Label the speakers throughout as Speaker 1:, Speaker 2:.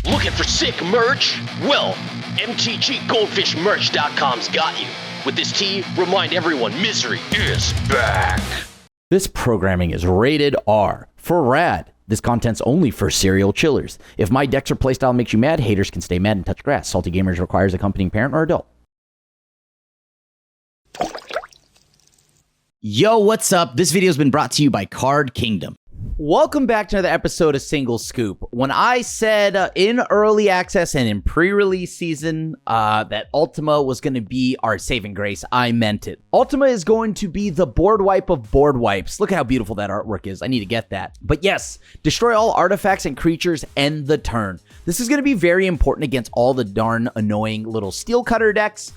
Speaker 1: Looking for sick merch? Well, MTGGoldfishMerch.com's got you. With this tee, remind everyone misery is back.
Speaker 2: This programming is rated R for rad. This content's only for serial chillers. If my decks or playstyle makes you mad, haters can stay mad and touch grass. Salty Gamers requires accompanying parent or adult. Yo, what's up? This video's been brought to you by Card Kingdom. Welcome back to another episode of Single Scoop. When I said in early access and in pre-release season that Ultima was going to be our saving grace, I meant it. Ultima is going to be the board wipe of board wipes. Look at how beautiful that artwork is. I need to get that. But yes, destroy all artifacts and creatures, end the turn. This is going to be very important against all the darn annoying little steel cutter decks.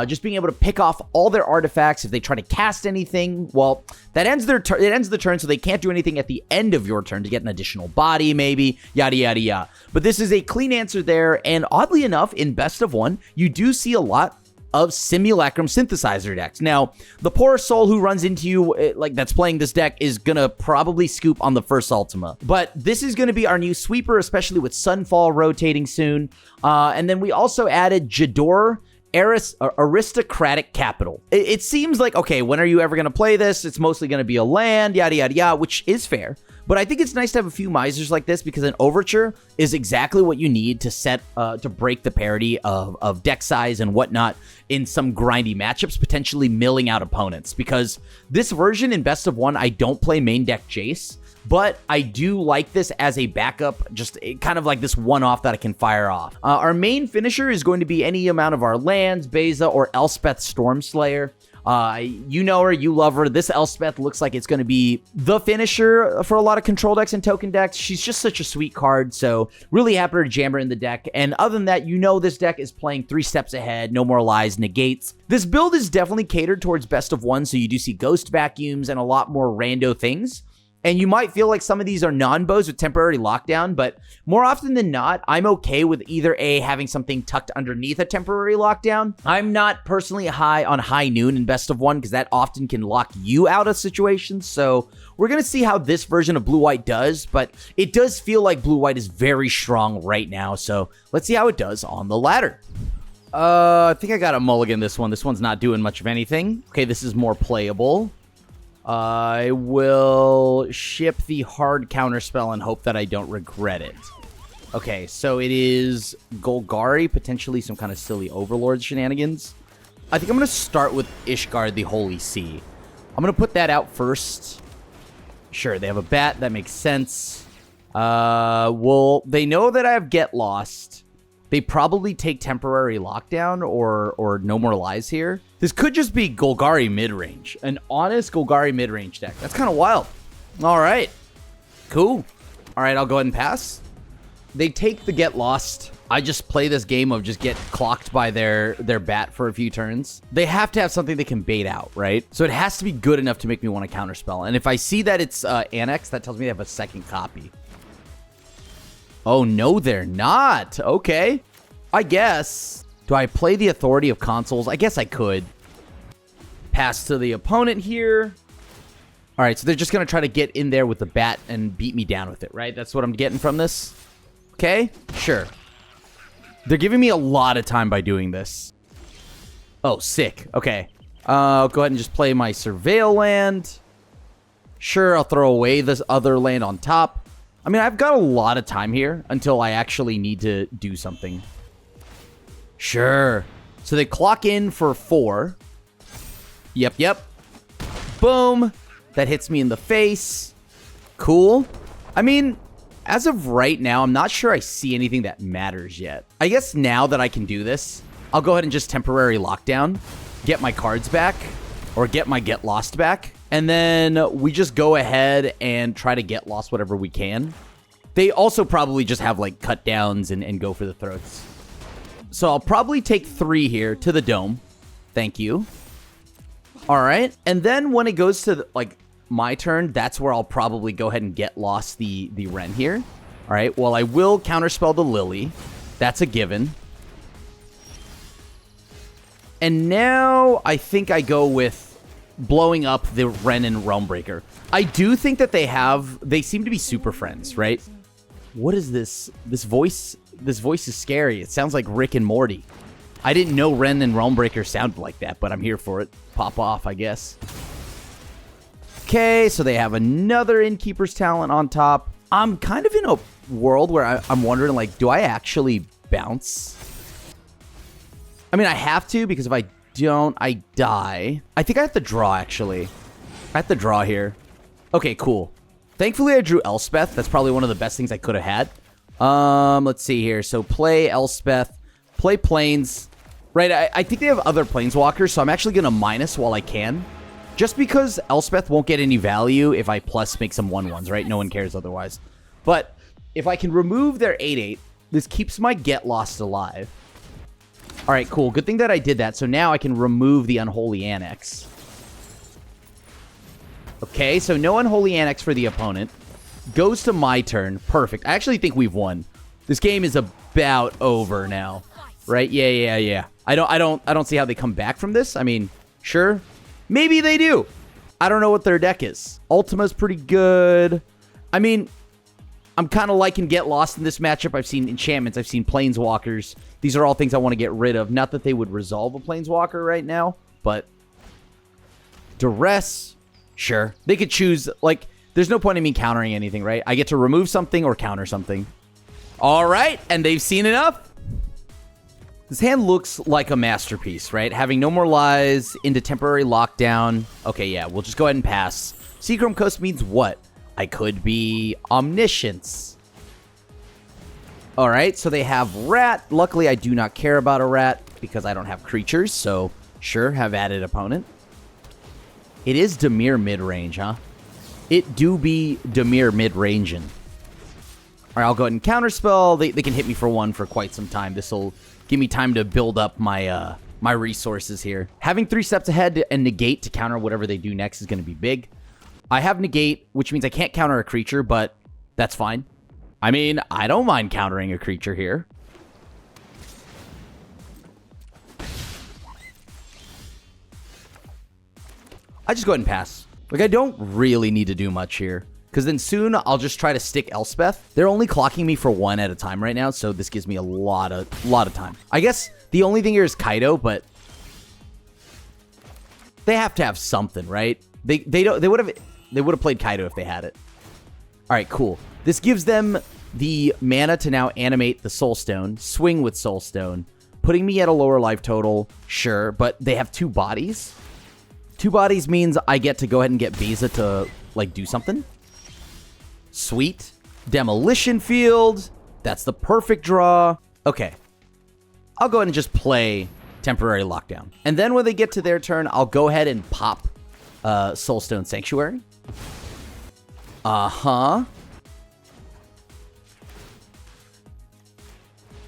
Speaker 2: Just being able to pick off all their artifacts. If they try to cast anything, well, that ends their turn. It ends the turn, so they can't do anything at the end of your turn to get an additional body, maybe, yada, yada, yada. But this is a clean answer there, and oddly enough, in Best of One, you do see a lot of Simulacrum Synthesizer decks. Now, the poor soul who runs into you, that's playing this deck, is gonna probably scoop on the first Ultima. But this is gonna be our new sweeper, especially with Sunfall rotating soon. And then we also added Jador, Aristocratic Capital. It seems like, okay, when are you ever going to play this? It's mostly going to be a land, yada, yada, yada, which is fair. But I think it's nice to have a few misers like this because an Overture is exactly what you need to set, to break the parity of deck size and whatnot in some grindy matchups, potentially milling out opponents. Because this version in Best of One, I don't play main deck Jace, but I do like this as a backup, just kind of like this one-off that I can fire off. Our main finisher is going to be any amount of our lands, Beza, or Elspeth Stormslayer. You know her, you love her. This Elspeth looks like it's going to be the finisher for a lot of control decks and token decks. She's just such a sweet card, so really happy to jam her in the deck. And other than that, you know this deck is playing 3 steps ahead, no more lies, negates. This build is definitely catered towards Best of One, so you do see ghost vacuums and a lot more rando things. And you might feel like some of these are non-bows with temporary lockdown, but more often than not, I'm okay with either A, having something tucked underneath a temporary lockdown. I'm not personally high on High Noon in Best of One because that often can lock you out of situations. So we're going to see how this version of Blue-White does, but it does feel like Blue-White is very strong right now. So let's see how it does on the ladder. I think I got a mulligan this one. This one's not doing much of anything. Okay, this is more playable. I will ship the hard counterspell and hope that I don't regret it. Okay, so it is Golgari, potentially some kind of silly Overlord shenanigans. I think I'm going to start with Ishgard, the Holy Sea. I'm going to put that out first. Sure, they have a bat. That makes sense. Well, they know that I have Get Lost. They probably take temporary lockdown or no more lies here. This could just be Golgari mid-range. An honest Golgari mid-range deck. That's kind of wild. All right. Cool. All right, I'll go ahead and pass. They take the Get Lost. I just play this game of just get clocked by their bat for a few turns. They have to have something they can bait out, right? So it has to be good enough to make me want to counterspell. And if I see that it's Annex, that tells me they have a second copy. Oh, no, they're not. Okay. I guess. Do I play the Authority of Consoles? I guess I could. Pass to the opponent here. All right, so they're just going to try to get in there with the bat and beat me down with it, right? That's what I'm getting from this. Okay, sure. They're giving me a lot of time by doing this. Oh, sick. Okay. I'll go ahead and just play my Surveil land. Sure, I'll throw away this other land on top. I mean, I've got a lot of time here until I actually need to do something. Sure. So they clock in for 4. Yep. Boom. That hits me in the face. Cool. I mean, as of right now, I'm not sure I see anything that matters yet. I guess now that I can do this, I'll go ahead and just temporary lockdown, get my cards back, or get my Get Lost back. And then we just go ahead and try to get lost whatever we can. They also probably just have like cut downs and go for the throats. So I'll probably take 3 here to the dome. Thank you. All right. And then when it goes to like my turn, that's where I'll probably go ahead and get lost the Ren here. All right. Well, I will counterspell the Lily. That's a given. And now I think I go with blowing up the Ren and Realmbreaker. I do think that they seem to be super friends, right? What is this? This voice is scary. It sounds like Rick and Morty. I didn't know Ren and Realmbreaker sounded like that, but I'm here for it. Pop off, I guess. Okay, so they have another Innkeeper's Talent on top. I'm kind of in a world where I'm wondering, like, do I actually bounce? I mean, I have to, because if I don't, I die. I think I have to draw, actually. I have to draw here. Okay, cool. Thankfully, I drew Elspeth. That's probably one of the best things I could have had. Let's see here. So, play Elspeth. Play Plains. Right, I think they have other Planeswalkers, so I'm actually going to minus while I can. Just because Elspeth won't get any value if I plus make some 1/1s, right? No one cares otherwise. But if I can remove their 8/8, this keeps my Get Lost alive. All right, cool. Good thing that I did that. So now I can remove the Unholy Annex. Okay, so no Unholy Annex for the opponent. Goes to my turn. Perfect. I actually think we've won. This game is about over now. Right? Yeah. I don't see how they come back from this. I mean, sure. Maybe they do. I don't know what their deck is. Ultima's pretty good. I mean, I'm kind of liking Get Lost in this matchup. I've seen enchantments. I've seen Planeswalkers. These are all things I want to get rid of. Not that they would resolve a Planeswalker right now, but Duress, sure. They could choose, like, there's no point in me countering anything, right? I get to remove something or counter something. All right, and they've seen enough. This hand looks like a masterpiece, right? Having no more lies into temporary lockdown. Okay, yeah, we'll just go ahead and pass. Seachrome Coast means what? I could be Omniscience. All right, so they have Rat. Luckily, I do not care about a Rat because I don't have creatures, so sure, have added opponent. It is Dimir mid-range, huh? It do be Dimir mid-ranging. All right, I'll go ahead and counterspell. They can hit me for 1 for quite some time. This will give me time to build up my my resources here. Having 3 steps ahead and negate to counter whatever they do next is going to be big. I have negate, which means I can't counter a creature, but that's fine. I mean, I don't mind countering a creature here. I just go ahead and pass. Like, I don't really need to do much here. Because then soon, I'll just try to stick Elspeth. They're only clocking me for 1 at a time right now, so this gives me a lot of time. I guess the only thing here is Kaido, but they have to have something, right? They would have played Kaido if they had it. All right, cool. This gives them the mana to now animate the Soulstone, swing with Soulstone, putting me at a lower life total, sure, but they have 2 bodies. 2 bodies means I get to go ahead and get Biza to, like, do something. Sweet. Demolition Field. That's the perfect draw. Okay. I'll go ahead and just play Temporary Lockdown. And then when they get to their turn, I'll go ahead and pop Soulstone Sanctuary. Uh-huh.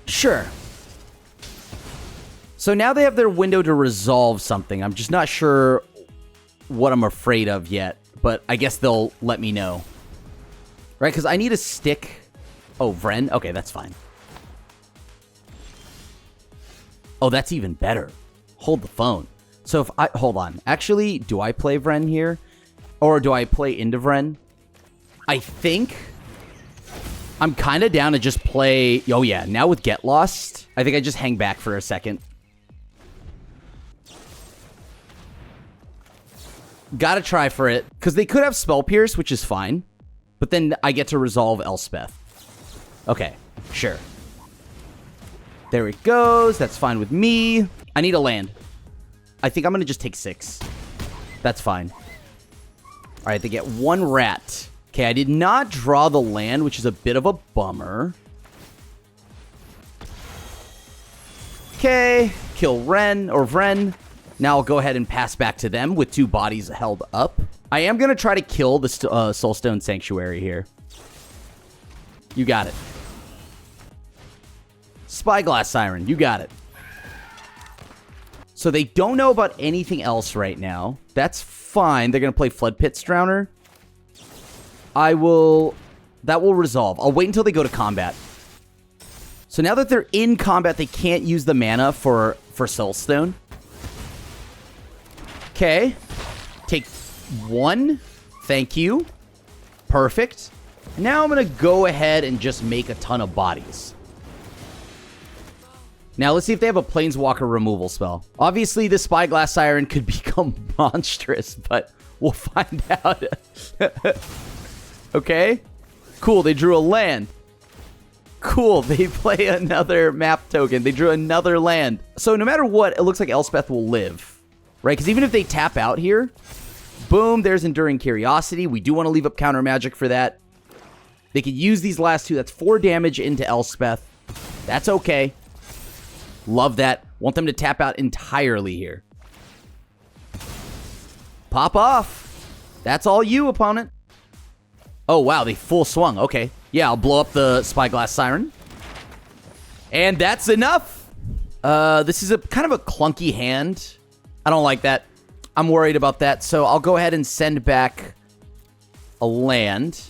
Speaker 2: Sure. So now they have their window to resolve something. I'm just not sure what I'm afraid of yet, but I guess they'll let me know. Right, because I need a stick. Oh, Vren? Okay, that's fine. Oh, that's even better. Hold the phone. So if I... Hold on. Actually, do I play Vren here? Or do I play into Vren? I think I'm kind of down to just play... Oh, yeah. Now with Get Lost, I think I just hang back for a second. Gotta try for it. Because they could have Spell Pierce, which is fine. But then I get to resolve Elspeth. Okay, sure. There it goes. That's fine with me. I need a land. I think I'm going to just take 6. That's fine. All right, they get 1 rat. Okay, I did not draw the land, which is a bit of a bummer. Okay, kill Ren or Vren. Now I'll go ahead and pass back to them with 2 bodies held up. I am going to try to kill the Soulstone Sanctuary here. You got it. Spyglass Siren, you got it. So they don't know about anything else right now. That's fine. They're going to play Flood Pits Drowner. That will resolve. I'll wait until they go to combat. So now that they're in combat, they can't use the mana for Soulstone. Okay. Take 1. Thank you. Perfect. Now I'm going to go ahead and just make a ton of bodies. Now, let's see if they have a Planeswalker removal spell. Obviously, the Spyglass Siren could become monstrous, but we'll find out. Okay. Cool, they drew a land. Cool, they play another map token. They drew another land. So no matter what, it looks like Elspeth will live, right? Because even if they tap out here, boom, there's Enduring Curiosity. We do want to leave up counter magic for that. They could use these last two. That's 4 damage into Elspeth. That's okay. Love that. Want them to tap out entirely here. Pop off. That's all you, opponent. Oh, wow, they full swung. Okay. Yeah, I'll blow up the Spyglass Siren. And that's enough. This is a kind of a clunky hand. I don't like that. I'm worried about that. So I'll go ahead and send back a land.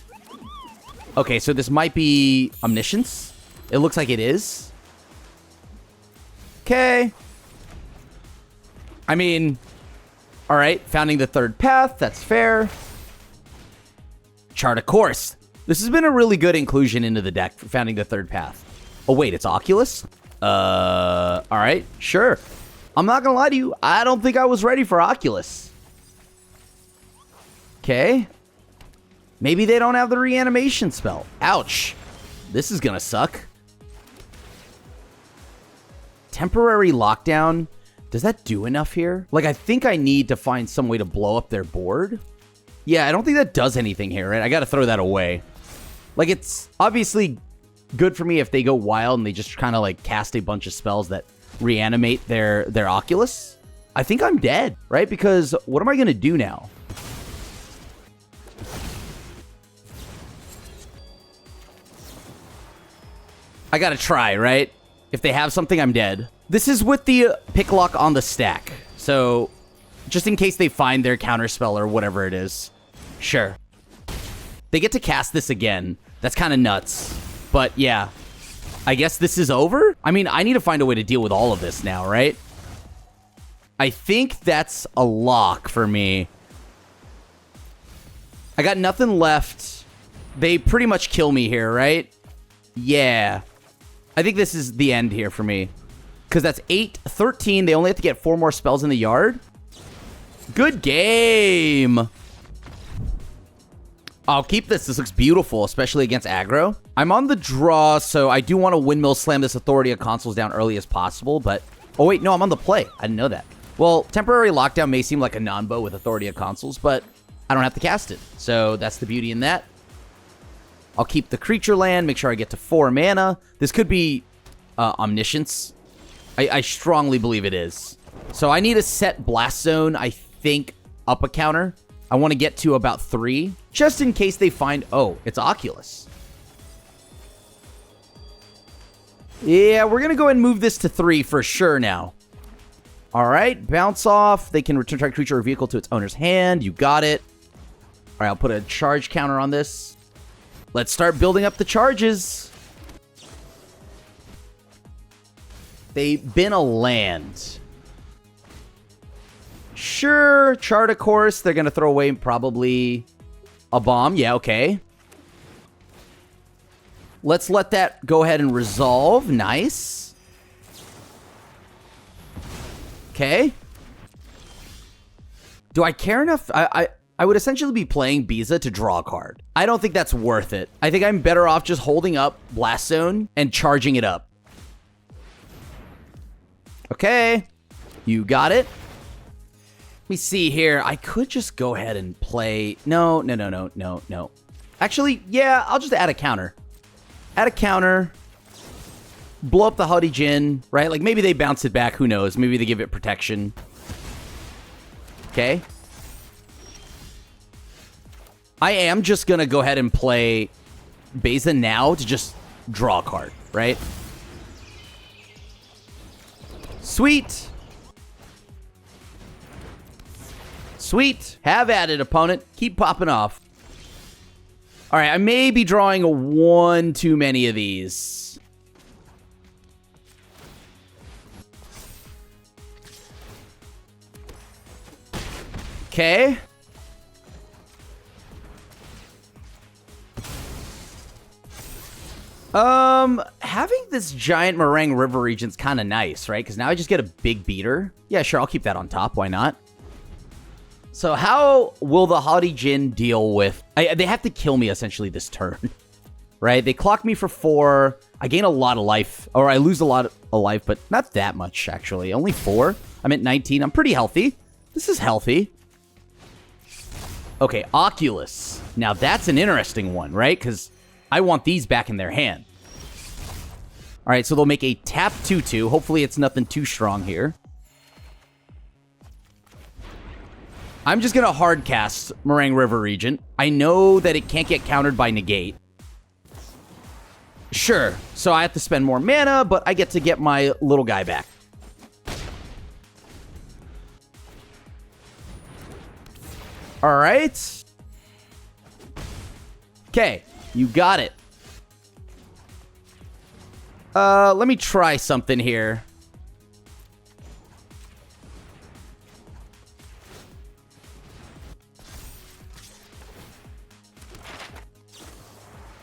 Speaker 2: Okay, so this might be Omniscience. It looks like it is. Okay. I mean, all right, founding the third path. That's fair. Chart a course. This has been a really good inclusion into the deck for founding the third path. Oh, wait, it's Oculus? All right, sure. I'm not going to lie to you. I don't think I was ready for Oculus. Okay. Maybe they don't have the reanimation spell. Ouch. This is going to suck. Temporary lockdown. Does that do enough here? Like, I think I need to find some way to blow up their board. Yeah, I don't think that does anything here, right? I got to throw that away. Like, it's obviously good for me if they go wild and they just kind of, like, cast a bunch of spells that reanimate their Oculus. I think I'm dead, right? Because what am I going to do now? I got to try, right? If they have something, I'm dead. This is with the pick lock on the stack. So, just in case they find their counterspell or whatever it is. Sure. They get to cast this again. That's kind of nuts. But yeah, I guess this is over? I mean, I need to find a way to deal with all of this now, right? I think that's a lock for me. I got nothing left. They pretty much kill me here, right? Yeah. I think this is the end here for me. Because that's 8, 13. They only have to get 4 more spells in the yard. Good game. I'll keep this. This looks beautiful, especially against aggro. I'm on the draw, so I do want to windmill slam this Authority of Consuls down early as possible, but... Oh, wait, no, I'm on the play. I didn't know that. Well, temporary lockdown may seem like a non-bow with Authority of Consuls, but I don't have to cast it. So that's the beauty in that. I'll keep the creature land, make sure I get to 4 mana. This could be Omniscience. I strongly believe it is. So I need to set Blast Zone, I think, up a counter. I want to get to about 3, just in case they find... Oh, it's Oculus. Yeah, we're going to go ahead and move this to 3 for sure now. All right, bounce off. They can return target creature or vehicle to its owner's hand. You got it. All right, I'll put a charge counter on this. Let's start building up the charges. They bin a land. Sure, chart a course. They're going to throw away probably a bomb. Yeah, okay. Let's let that go ahead and resolve. Nice. Okay. Do I care enough? I would essentially be playing Biza to draw a card. I don't think that's worth it. I think I'm better off just holding up Blast Zone and charging it up. Okay. You got it. Let me see here. I could just go ahead and play... No. Actually, yeah, I'll just add a counter. Add a counter. Blow up the Huddy Djinn, right? Like, maybe they bounce it back. Who knows? Maybe they give it protection. Okay. I am just going to go ahead and play Beza now to just draw a card, right? Sweet. Sweet. Have at it, opponent. Keep popping off. All right, I may be drawing one too many of these. Okay. Having this giant Meringue River region's kind of nice, right? Because now I just get a big beater. Yeah, sure, I'll keep that on top. Why not? So how will the Haughty Djinn deal with... they have to kill me, essentially, this turn. Right? They clock me for 4. I gain a lot of life. Or I lose a lot of life, but not that much, actually. Only 4. I'm at 19. I'm pretty healthy. This is healthy. Okay, Oculus. Now, that's an interesting one, right? Because I want these back in their hand. All right, so they'll make a tap 2/2. Hopefully, it's nothing too strong here. I'm just going to hard cast Meringue River Regent. I know that it can't get countered by negate. Sure, so I have to spend more mana, but I get to get my little guy back. All right. Okay, you got it. Let me try something here.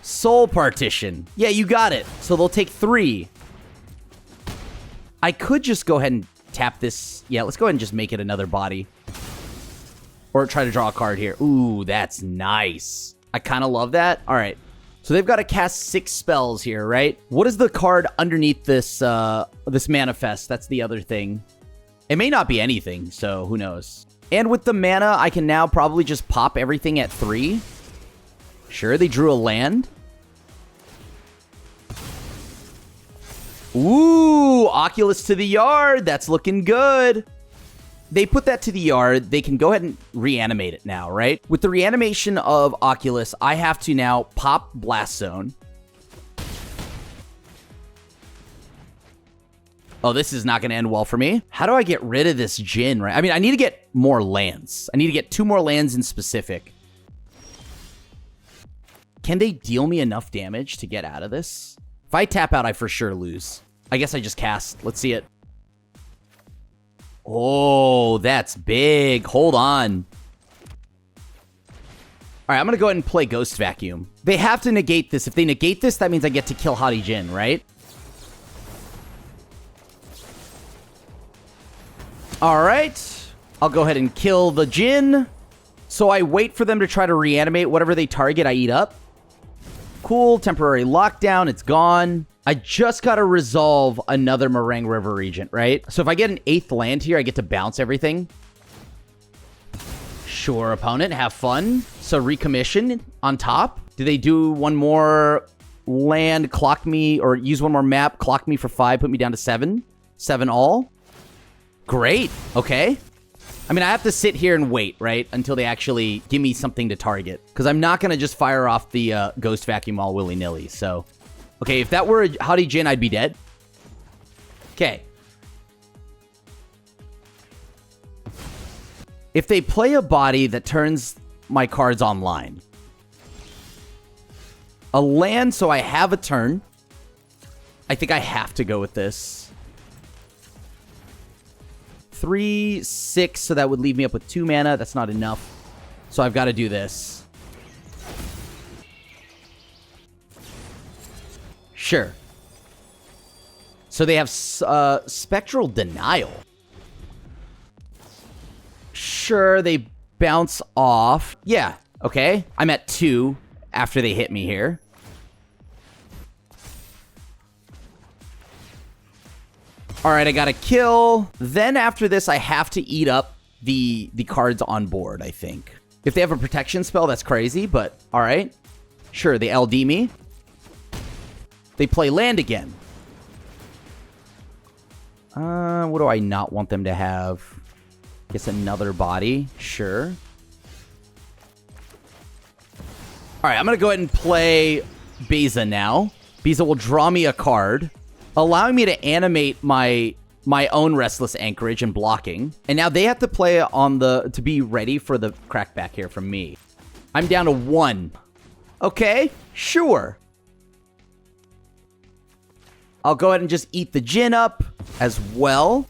Speaker 2: Soul Partition. Yeah, you got it. So they'll take 3. I could just go ahead and tap this. Yeah, let's go ahead and just make it another body. Or try to draw a card here. Ooh, that's nice. I kind of love that. All right. So they've got to cast 6 spells here, right? What is the card underneath this this manifest? That's the other thing. It may not be anything, so who knows? And with the mana, I can now probably just pop everything at 3. Sure, they drew a land. Ooh, Oculus to the yard. That's looking good. They put that to the yard. They can go ahead and reanimate it now, right? With the reanimation of Oculus, I have to now pop Blast Zone. Oh, this is not going to end well for me. How do I get rid of this Djinn, right? I mean, I need to get more lands. I need to get 2 more lands in specific. Can they deal me enough damage to get out of this? If I tap out, I for sure lose. I guess I just cast. Let's see it. Oh, that's big. Hold on. All right, I'm going to go ahead and play Ghost Vacuum. They have to negate this. If they negate this, that means I get to kill Haughty Djinn, right? All right. I'll go ahead and kill the Djinn. So I wait for them to try to reanimate. Whatever they target, I eat up. Cool. Temporary lockdown. It's gone. I just got to resolve another Meringue River Regent, right? So if I get an 8th land here, I get to bounce everything. Sure, opponent. Have fun. So recommission on top. Do they do one more land, clock me, or use one more map, clock me for 5, put me down to 7? 7 all? Great. Okay. I mean, I have to sit here and wait, right? Until they actually give me something to target. Because I'm not going to just fire off the Ghost Vacuum all willy-nilly, so... Okay, if that were a Haughty Djinn, I'd be dead. Okay. If they play a body that turns my cards online. A land, so I have a turn. I think I have to go with this. 3, 6, so that would leave me up with 2 mana. That's not enough. So I've got to do this. Sure. So they have Spectral Denial. Sure, they bounce off. Yeah, okay. I'm at 2 after they hit me here. All right, I got to kill. Then after this, I have to eat up the cards on board, I think. If they have a protection spell, that's crazy, but all right. Sure, they LD me. They play land again. What do I not want them to have? Guess another body. Sure. All right, I'm going to go ahead and play Beza now. Beza will draw me a card, allowing me to animate my own Restless Anchorage and blocking. And now they have to play on to be ready for the crackback here from me. I'm down to 1. Okay, sure. I'll go ahead and just eat the Djinn up as well.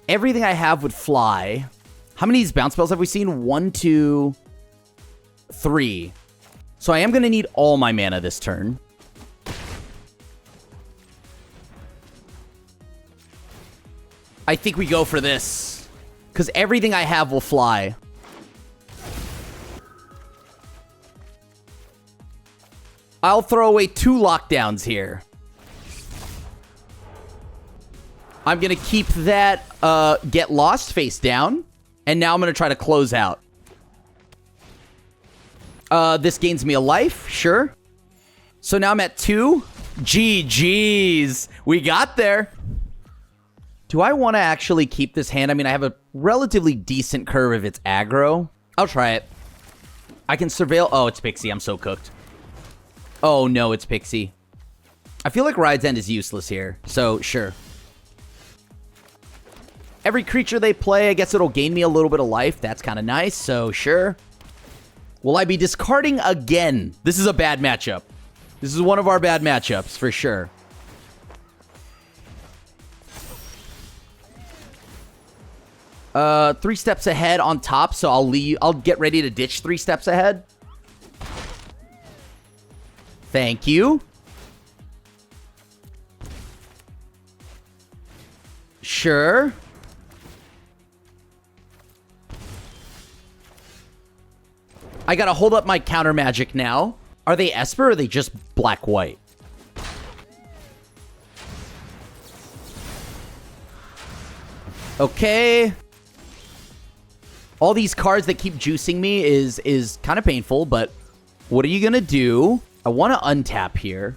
Speaker 2: Everything I have would fly. How many of these bounce spells have we seen? 1, 2, 3. So I am going to need all my mana this turn. I think we go for this. Because everything I have will fly. I'll throw away 2 lockdowns here. I'm going to keep that Get Lost face down. And now I'm going to try to close out. This gains me a life, sure. So now I'm at 2. GG's. We got there. Do I want to actually keep this hand? I mean, I have a relatively decent curve if it's aggro. I'll try it. I can surveil. Oh, it's Pixie. I'm so cooked. Oh, no, it's Pixie. I feel like Ride's End is useless here. So, sure. Every creature they play, I guess it'll gain me a little bit of life. That's kind of nice. So, sure. Will I be discarding again? This is a bad matchup. This is one of our bad matchups, for sure. Three steps ahead on top, so I'll get ready to ditch 3 steps ahead. Thank you. Sure. I gotta hold up my counter magic now. Are they Esper or are they just black-white? Okay. All these cards that keep juicing me is kind of painful, but what are you gonna do? I want to untap here.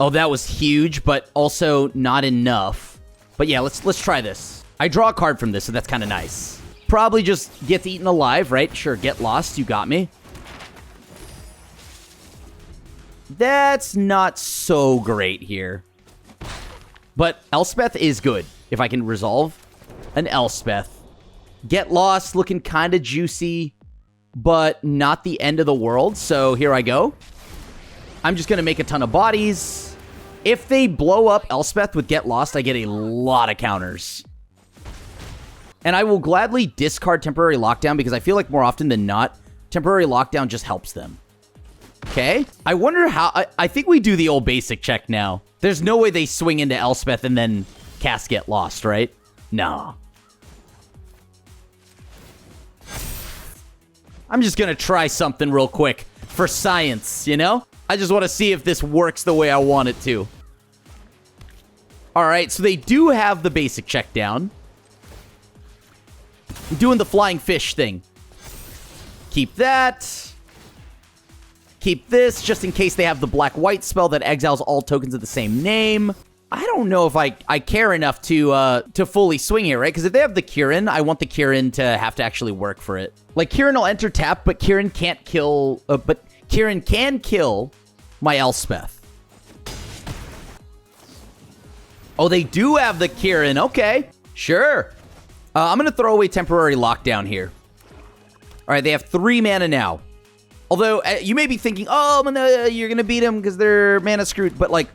Speaker 2: Oh, that was huge, but also not enough. But yeah, let's try this. I draw a card from this, so that's kind of nice. Probably just gets eaten alive, right? Sure, Get Lost, you got me. That's not so great here. But Elspeth is good, if I can resolve an Elspeth. Get Lost, looking kind of juicy, but not the end of the world, so here I go. I'm just going to make a ton of bodies. If they blow up Elspeth with Get Lost, I get a lot of counters. And I will gladly discard Temporary Lockdown because I feel like more often than not, Temporary Lockdown just helps them. Okay. I wonder how... I think we do the old basic check now. There's no way they swing into Elspeth and then cast Get Lost, right? No. I'm just going to try something real quick for science, you know? I just want to see if this works the way I want it to. All right, so they do have the basic check down. I'm doing the flying fish thing. Keep that. Keep this, just in case they have the black-white spell that exiles all tokens of the same name. I don't know if I care enough to fully swing here, right? Because if they have the Kieran, I want the Kieran to have to actually work for it. Like, Kieran will enter tap, but Kieran can't kill... but Kieran can kill my Elspeth. Oh, they do have the Kieran. Okay, sure. I'm going to throw away Temporary Lockdown here. All right, they have 3 mana now. Although, you may be thinking, oh, you're going to beat them because they're mana screwed. But, like,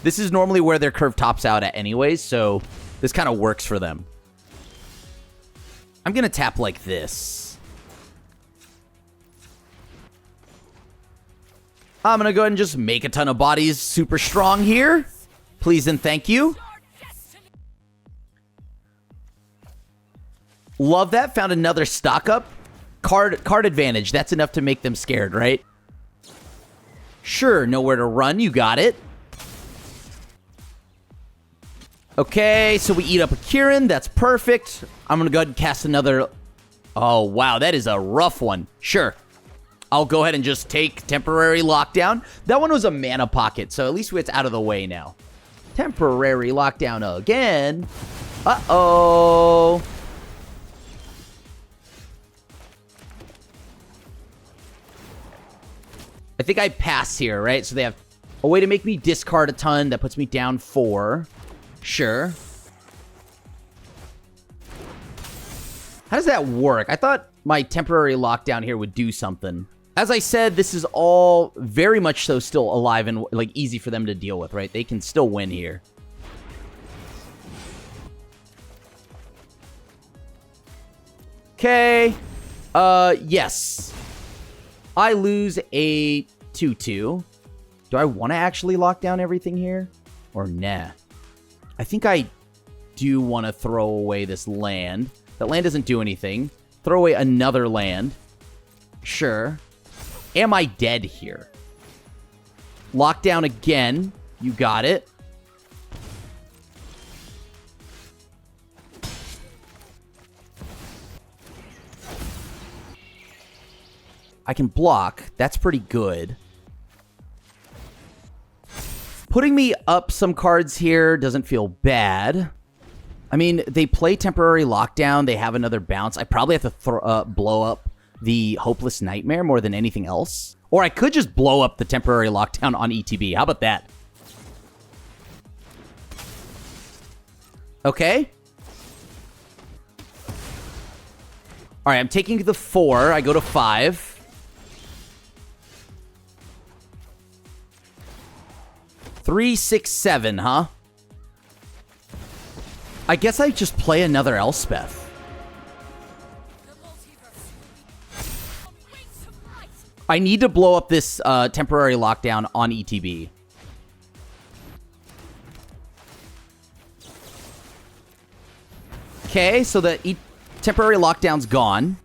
Speaker 2: this is normally where their curve tops out at anyways, so this kind of works for them. I'm going to tap like this. I'm going to go ahead and just make a ton of bodies super strong here. Please and thank you. Love that. Found another stock up. Card advantage. That's enough to make them scared, right? Sure. Nowhere to run. You got it. Okay, so we eat up a Kieran. That's perfect. I'm going to go ahead and cast another... Oh, wow. That is a rough one. Sure. I'll go ahead and just take Temporary Lockdown. That one was a mana pocket, so at least it's out of the way now. Temporary Lockdown again. Uh-oh. I think I pass here, right? So they have a way to make me discard a ton. That puts me down 4. Sure. How does that work? I thought my Temporary Lockdown here would do something. As I said, this is all very much so still alive and like easy for them to deal with, right? They can still win here. Okay. Yes. I lose a 2-2. Do I want to actually lock down everything here? Or nah. I think I do want to throw away this land. That land doesn't do anything. Throw away another land. Sure. Am I dead here? Lockdown again. You got it. I can block. That's pretty good. Putting me up some cards here doesn't feel bad. I mean, they play temporary lockdown. They have another bounce. I probably have to blow up the Hopeless Nightmare more than anything else. Or I could just blow up the temporary lockdown on ETB. How about that? Okay. All right, I'm taking the 4. I go to 5. 3, 6, 7, huh? I guess I just play another Elspeth. I need to blow up this temporary lockdown on ETB. Okay, so the temporary lockdown's gone.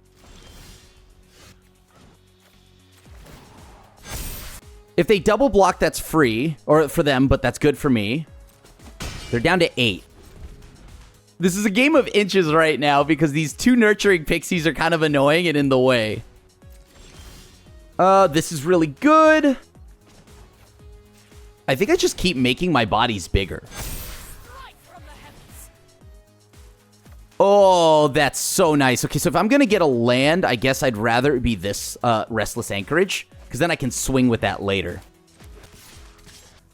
Speaker 2: If they double block, that's free, or for them, but that's good for me. They're down to 8. This is a game of inches right now because these 2 nurturing pixies are kind of annoying and in the way. This is really good. I think I just keep making my bodies bigger. Oh, that's so nice. Okay, so if I'm going to get a land, I guess I'd rather it be this Restless Anchorage, because then I can swing with that later.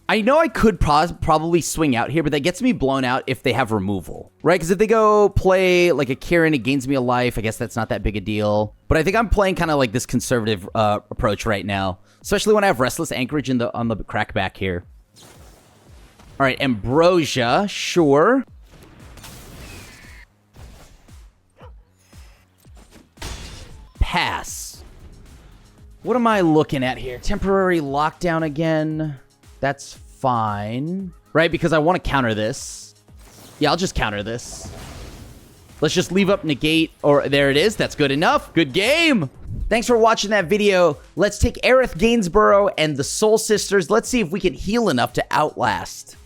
Speaker 2: I know I could probably swing out here, but that gets me blown out if they have removal, right? Because if they go play like a Kieran, it gains me a life. I guess that's not that big a deal. But I think I'm playing kind of like this conservative approach right now, especially when I have Restless Anchorage on the crackback here. All right, Ambrosia, sure. Pass. What am I looking at here? Temporary lockdown again. That's fine. Right, because I want to counter this. Yeah, I'll just counter this. Let's just leave up negate. Or there it is. That's good enough. Good game. Thanks for watching that video. Let's take Aerith Gainsborough and the Soul Sisters. Let's see if we can heal enough to outlast.